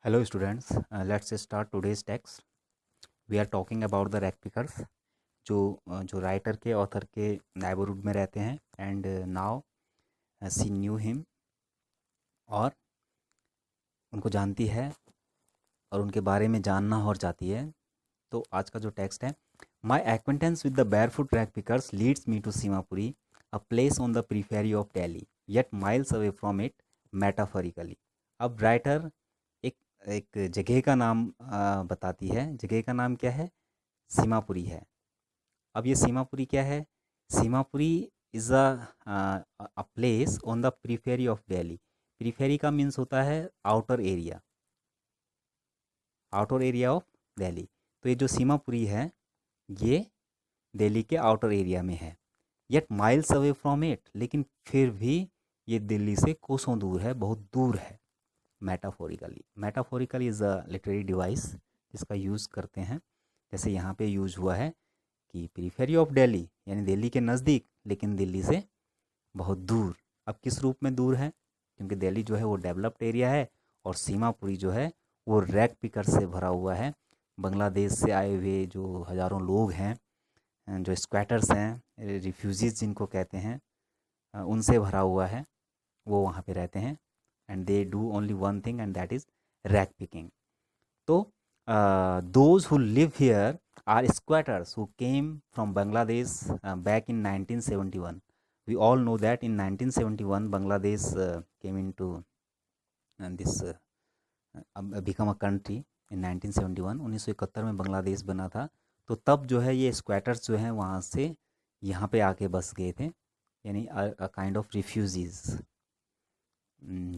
Hello students, let's start today's text. We are talking about the rag pickers जो writer के author के neighbourhood में रहते हैं and now see knew him और उनको जानती है और उनके बारे में जानना और चाहती है। तो आज का जो टेक्स्ट है, my acquaintance with the barefoot rag pickers leads me to Seemapuri, a place on the periphery of Delhi yet miles away from it metaphorically. अब राइटर एक एक जगह का नाम बताती है। जगह का नाम क्या है? सीमापुरी है। अब ये सीमापुरी क्या है? Seemapuri is a place on the periphery of Delhi. Periphery का मीन्स होता है outer area, outer area of Delhi. तो ये जो सीमापुरी है ये दिल्ली के आउटर एरिया में है। Yet miles away from it, लेकिन फिर भी ये दिल्ली से कोसों दूर है, बहुत दूर है। Metaphorically, metaphorically is a literary device जिसका यूज़ करते हैं। जैसे यहाँ पे यूज हुआ है कि प्रीफेरी ऑफ दिल्ली, यानी दिल्ली के नज़दीक लेकिन दिल्ली से बहुत दूर। अब किस रूप में दूर है? क्योंकि दिल्ली जो है वो डेवलप्ड एरिया है और सीमापुरी जो है वो रैग पिकर से भरा हुआ है। बांग्लादेश से आए हुए जो हज़ारों लोग हैं, जो स्क्वैटर्स हैं, रिफ्यूजीज जिनको कहते हैं, उनसे भरा हुआ है। वो वहाँ पे रहते हैं and they do only one thing and that is rag picking. तो those who live here are squatters who came from Bangladesh back in 1971. We all know that in 1971 Bangladesh came into this become a country in 1971. 1971 में बांग्लादेश बना था। तो तब जो है ये स्क्वैटर्स जो हैं वहाँ से यहाँ पे आके बस गए थे, यानी काइंड ऑफ रिफ्यूजीज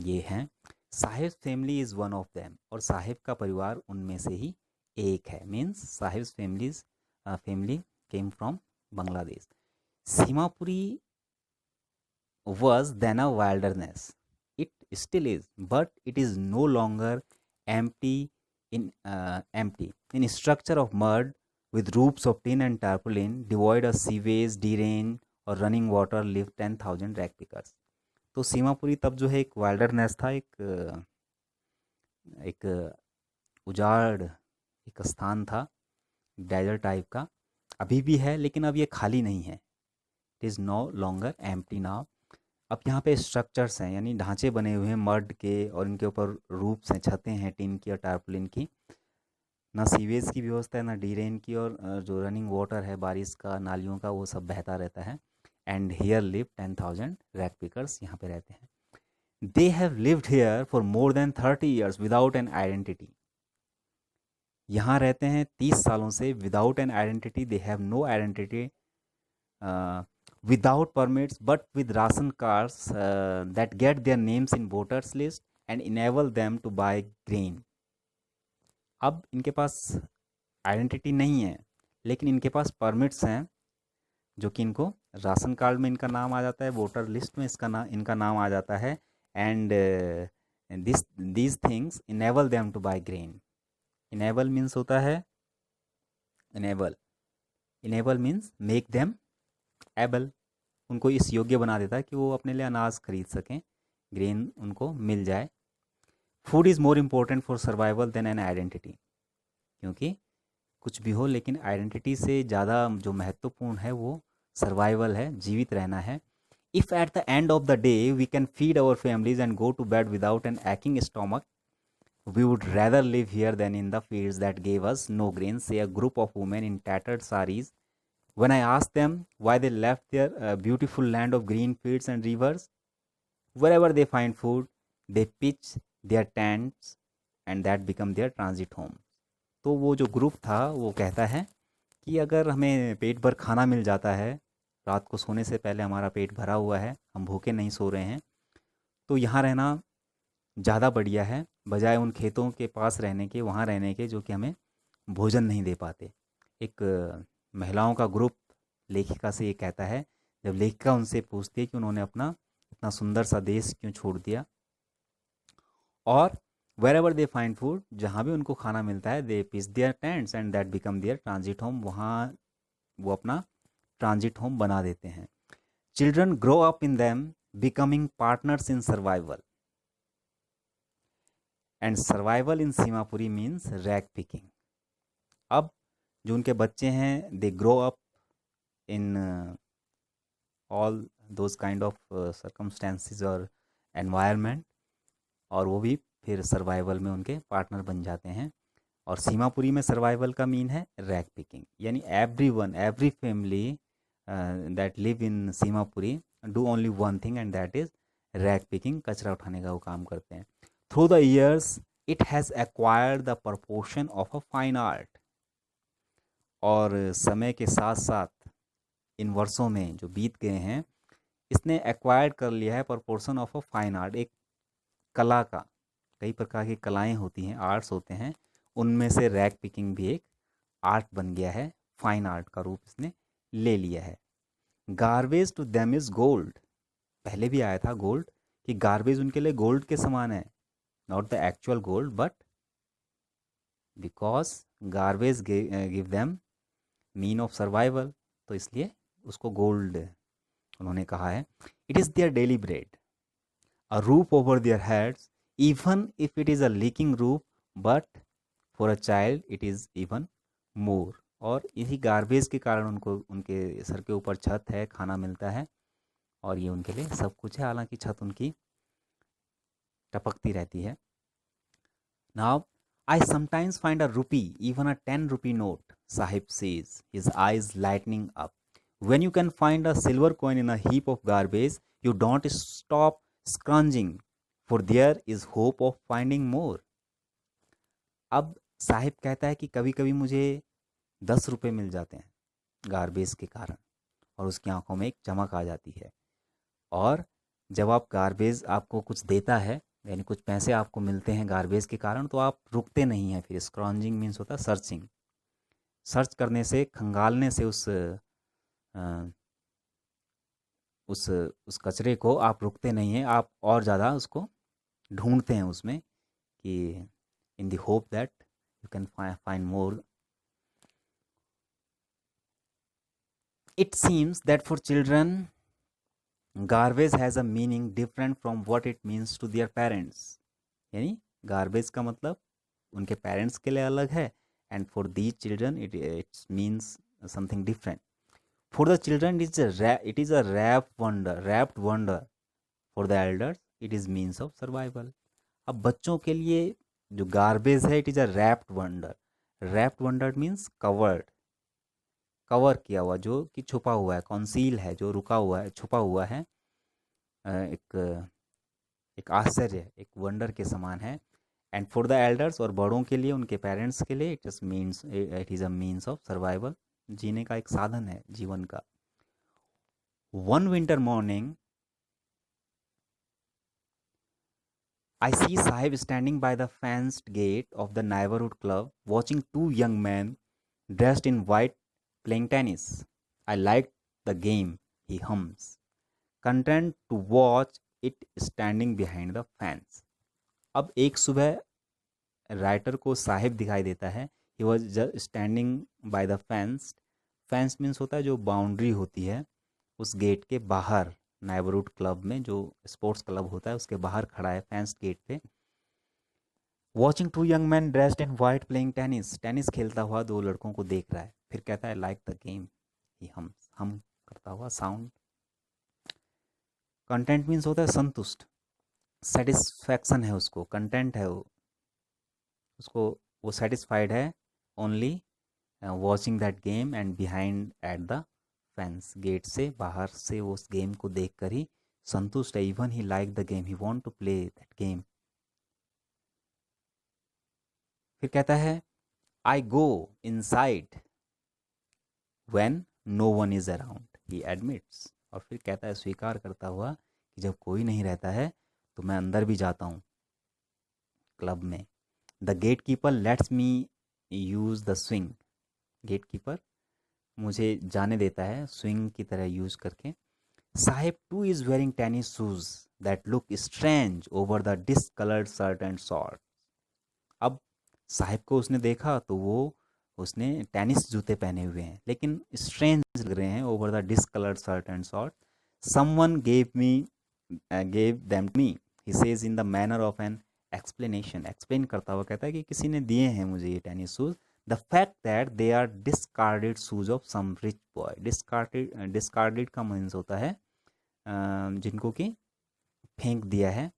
ये हैं। Sahib family is one of them, और साहिब का परिवार उनमें से ही एक है। Means Sahib family came from Bangladesh. Seemapuri was then a wilderness. It still is, but it is no longer empty in structure of mud with roofs of tin and tarpaulin, devoid of sewage, drain or running water, live 10,000 rag pickers. तो सीमापुरी तब जो है एक wilderness था, एक उजाड़ एक स्थान था, डेजर्ट टाइप का। अभी भी है लेकिन अब ये खाली नहीं है। It is no longer empty now. अब यहाँ पे स्ट्रक्चर्स हैं, यानी ढांचे बने हुए हैं मड के, और इनके ऊपर रूफ्स हैं, छतें हैं टिन की और टारपुलिन की। ना सीवेज की व्यवस्था है ना ड्रेन की, और जो रनिंग वाटर है बारिश का, नालियों का, वो सब बहता रहता है। And here live 10,000 rag pickers, यहाँ पे रहते हैं। They have lived here for more than 30 years without an identity. यहाँ रहते हैं 30 सालों से without an identity. They have no identity, without permits but with ration cards that get their names in voters list and enable them to buy grain. अब इनके पास identity नहीं है लेकिन इनके पास परमिट्स हैं, जो कि इनको राशन कार्ड में इनका नाम आ जाता है, वोटर लिस्ट में इनका नाम आ जाता है। And these things enable them to buy grain. enable means होता है enable means make them able, उनको इस योग्य बना देता है कि वो अपने लिए अनाज खरीद सकें, ग्रेन उनको मिल जाए। Food is more important for survival than an identity, क्योंकि कुछ भी हो लेकिन आइडेंटिटी से ज़्यादा जो महत्वपूर्ण है वो सर्वाइवल है, जीवित रहना है। If at the end of the day we can feed our families and go to bed without an aching stomach, we would rather live here than in the fields that gave us no grain, say a group of women in tattered saris. When I asked them why they left their beautiful land of green fields and rivers, wherever they find food, they pitch their tents and that become their transit home. तो वो जो group था वो कहता है कि अगर हमें पेट भर खाना मिल जाता है, रात को सोने से पहले हमारा पेट भरा हुआ है, हम भूखे नहीं सो रहे हैं, तो यहाँ रहना ज़्यादा बढ़िया है बजाय उन खेतों के पास रहने के, वहाँ रहने के, जो कि हमें भोजन नहीं दे पाते। एक महिलाओं का ग्रुप लेखिका से ये कहता है, जब लेखिका उनसे पूछती है कि उन्होंने अपना इतना सुंदर सा देश क्यों छोड़ दिया। और wherever they find food, जहाँ भी उनको खाना मिलता है, they pitch their tents and that become their transit home, वहाँ वो अपना ट्रांजिट होम बना देते हैं। Children grow up in them becoming partners in survival. And survival in Seemapuri means rag picking. अब जो उनके बच्चे हैं they grow up in all those kind of circumstances और एनवायरनमेंट, और वो भी फिर सर्वाइवल में उनके पार्टनर बन जाते हैं। और सीमापुरी में सर्वाइवल का मीन है रैग पिकिंग, यानी every family that live in Seemapuri do only one thing and that is rag picking, कचरा उठाने का वो काम करते हैं। Through the years it has acquired the proportion of a fine art, और समय के साथ साथ इन वर्षों में जो बीत गए हैं इसने एक्वायर्ड कर लिया है proportion of a fine art, एक कला का। कई प्रकार की कलाएं होती हैं, आर्ट्स होते हैं, उनमें से रैग पिकिंग भी एक आर्ट बन गया है, फाइन आर्ट का रूप इसने ले लिया है। Garbage to them is gold, पहले भी आया था गोल्ड, कि गार्बेज उनके लिए गोल्ड के समान है, not the actual gold but because garbage give them mean of survival, तो इसलिए उसको गोल्ड उन्होंने कहा है। It is their daily bread, a roof over their heads even if it is a leaking roof, but for a child it is even more. और इसी garbage के कारण उनको उनके सर के ऊपर छत है, खाना मिलता है, और ये उनके लिए सब कुछ है, हालांकि छत उनकी टपकती रहती है। Now I sometimes find a rupee, even a 10 rupee note, Sahib says, his eyes lightening up. When you can find a silver coin in a heap of garbage, you don't stop scrounging, for there is hope of finding more. अब साहिब कहता है कि कभी कभी मुझे 10 रुपये मिल जाते हैं गार्बेज के कारण, और उसकी आंखों में एक चमक आ जाती है। और जब आप गार्बेज आपको कुछ देता है, यानी कुछ पैसे आपको मिलते हैं गार्बेज के कारण, तो आप रुकते नहीं हैं। फिर स्क्रॉन्जिंग मीन्स होता है सर्चिंग, सर्च करने से, खंगालने से अ, उस कचरे को आप रुकते नहीं हैं, आप और ज़्यादा उसको ढूंढते हैं उसमें, कि in the hope that you can find more. It seems that for children garbage has a meaning different from what it means to their parents, यानी गार्बेज का मतलब उनके पेरेंट्स के लिए अलग है, and for these children its means something different. For the children it is a wrapped wonder, for the elders it is means of survival. अब बच्चों के लिए जो गार्बेज है it is a wrapped wonder, wrapped wonder means covered, cover किया हुआ, जो कि छुपा हुआ है, कॉन्सील है, जो रुका हुआ है, छुपा हुआ है, एक एक आश्चर्य, एक वंडर के समान है। एंड फॉर द एल्डर्स, और बड़ों के लिए, उनके पेरेंट्स के लिए, it is a means of survival, जीने का एक साधन है जीवन का। One winter morning I see Sahib standing by the fenced gate of the neighborhood club, watching two young men dressed in white playing tennis. I like the game, he hums, content to watch it standing behind the fence. अब एक सुबह writer को साहिब दिखाई देता है, he was just standing by the fence, fence means होता है जो बाउंड्री होती है, उस गेट के बाहर, नाइबरहुड क्लब में जो स्पोर्ट्स क्लब होता है उसके बाहर खड़ा है फेंस गेट पे। Watching two young man dressed in white playing tennis, tennis खेलता हुआ दो लड़कों को देख रहा है। फिर कहता है लाइक द गेम, ही हम करता हुआ साउंड। कंटेंट मीन्स होता है संतुष्ट, सेटिस्फैक्शन है उसको, कंटेंट है वो, उसको वो सेटिस्फाइड है only watching that game and behind at the fence, gate से बाहर से वो उस गेम को देख कर ही संतुष्ट है। Even he like the game, he want to play that game. फिर कहता है I go inside when no one is around, he admits. और फिर कहता है स्वीकार करता हुआ कि जब कोई नहीं रहता है तो मैं अंदर भी जाता हूँ क्लब में। The gate keeper lets me use the swing, gate keeper मुझे जाने देता है स्विंग की तरह यूज़ करके। Saheb too is wearing tennis shoes that look strange over the discoloured shirt and short. अब साहिब को उसने देखा तो वो, उसने टेनिस जूते पहने हुए हैं लेकिन स्ट्रेंज लग रहे हैं, over the discoloured shirt and short. Someone gave them me, he says in the manner of an explanation, explain करता हुआ कहता है कि किसी ने दिए हैं मुझे ये tennis shoes, the fact that they are discarded shoes of some rich boy. Discarded, discarded का मीन्स होता है जिनको कि फेंक दिया है,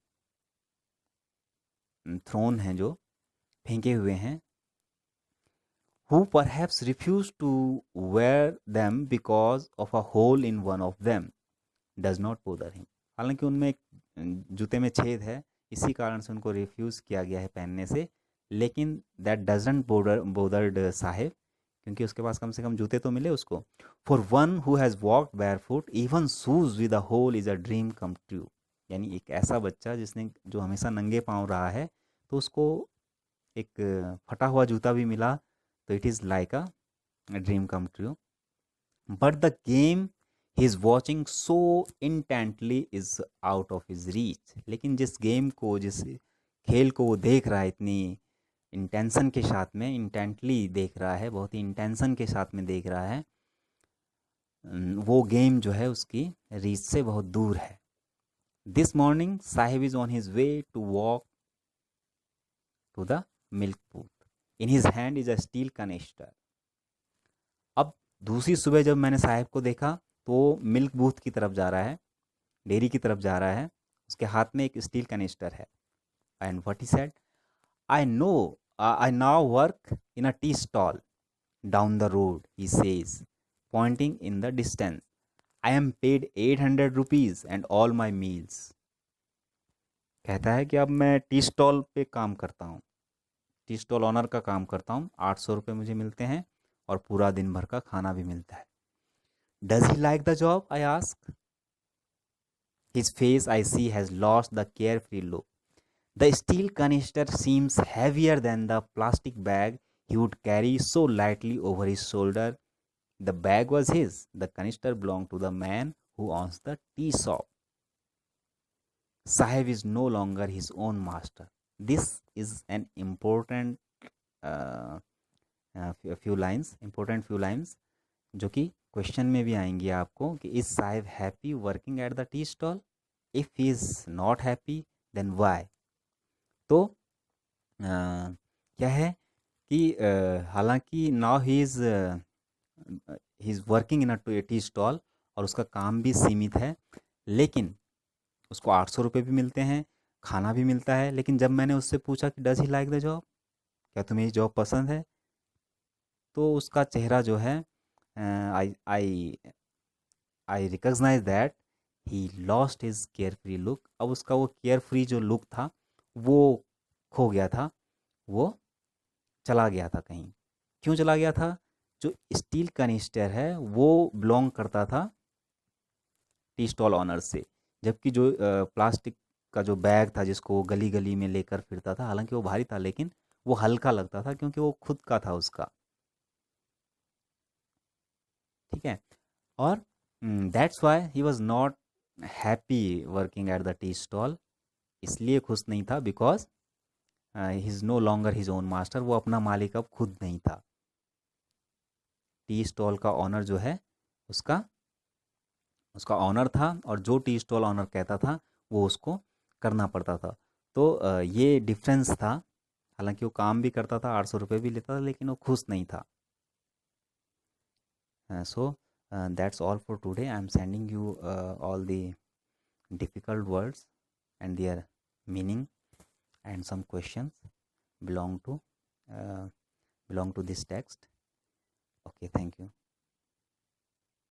थ्रोन है, जो फेंके हुए हैं। who perhaps refused to wear them because of a hole in one of them does not bother him। हालांकि उनमें एक जूते में छेद है, इसी कारण से उनको रिफ्यूज़ किया गया है पहनने से, लेकिन दैट डजंट बोदर्ड साहिब, क्योंकि उसके पास कम से कम जूते तो मिले उसको। For one who has walked barefoot even shoes with a hole is a dream come true. यानी एक ऐसा बच्चा जिसने, जो हमेशा नंगे पाँव रहा है, तो उसको एक फटा हुआ जूता भी मिला, तो it is like a dream come true. But the game he is watching so intently is out of his reach. लेकिन जिस गेम को, जिस खेल को वो देख रहा है इतनी इंटेंशन के साथ में, इंटेंटली देख रहा है, बहुत ही इंटेंशन के साथ में देख रहा है, वो गेम जो है उसकी रीच से बहुत दूर है। This morning Sahib is on his way to walk to the milk booth, in his hand is a steel canister. अब दूसरी सुबह जब मैंने साहिब को देखा, तो वो मिल्क बूथ की तरफ जा रहा है, डेयरी की तरफ जा रहा है, उसके हाथ में एक स्टील कनेस्टर है। And what he said, I know, I now work in a tea stall down the road, he says pointing in the distance, I am paid 800 rupees and all my meals. कहता है कि अब मैं tea stall पे काम करता हूँ, tea stall honour का काम करता हूँ, 800 रुपये मुझे मिलते हैं और पूरा दिन भर का खाना भी मिलता है। Does he like the job, I ask. His face I see has lost the carefree look. The steel canister seems heavier than the plastic bag he would carry so lightly over his shoulder. The bag was his. The canister belonged to the man who owns the tea shop. Sahib is no longer his own master. This is an important uh, few lines, important few lines, जो कि question में भी आएंगी आपको, कि is Saheb happy working at the tea stall, if he is not happy then why. तो क्या है कि हालांकि now he is working in a tea stall, और उसका काम भी सीमित है, लेकिन उसको 800 रुपये भी मिलते हैं, खाना भी मिलता है। लेकिन जब मैंने उससे पूछा कि does he like the job, क्या तुम्हें ये जॉब पसंद है, तो उसका चेहरा जो है, I I I recognise that he lost his carefree look. अब उसका वो केयर फ्री जो लुक था वो खो गया था, वो चला गया था कहीं। क्यों चला गया था? जो स्टील कनिस्टर है वो बिलोंग करता था टी स्टॉल ऑनर से, जबकि जो प्लास्टिक का जो बैग था जिसको वो गली गली में लेकर फिरता था, हालांकि वो भारी था लेकिन वो हल्का लगता था क्योंकि वो खुद का था उसका। ठीक है। और that's why he was not happy working at the tea stall, इसलिए खुश नहीं था, because he is no longer his own master, वो अपना मालिक अब खुद नहीं था। टी स्टॉल का ऑनर जो है उसका उसका ऑनर था, और जो टी स्टॉल ऑनर कहता था वो उसको करना पड़ता था। तो ये डिफरेंस था। हालांकि वो काम भी करता था, 800 रुपये भी लेता था, लेकिन वो खुश नहीं था। So that's all for today. I am sending you all the difficult words and their meaning and some questions belong to uh, belong to this text. Okay, thank you.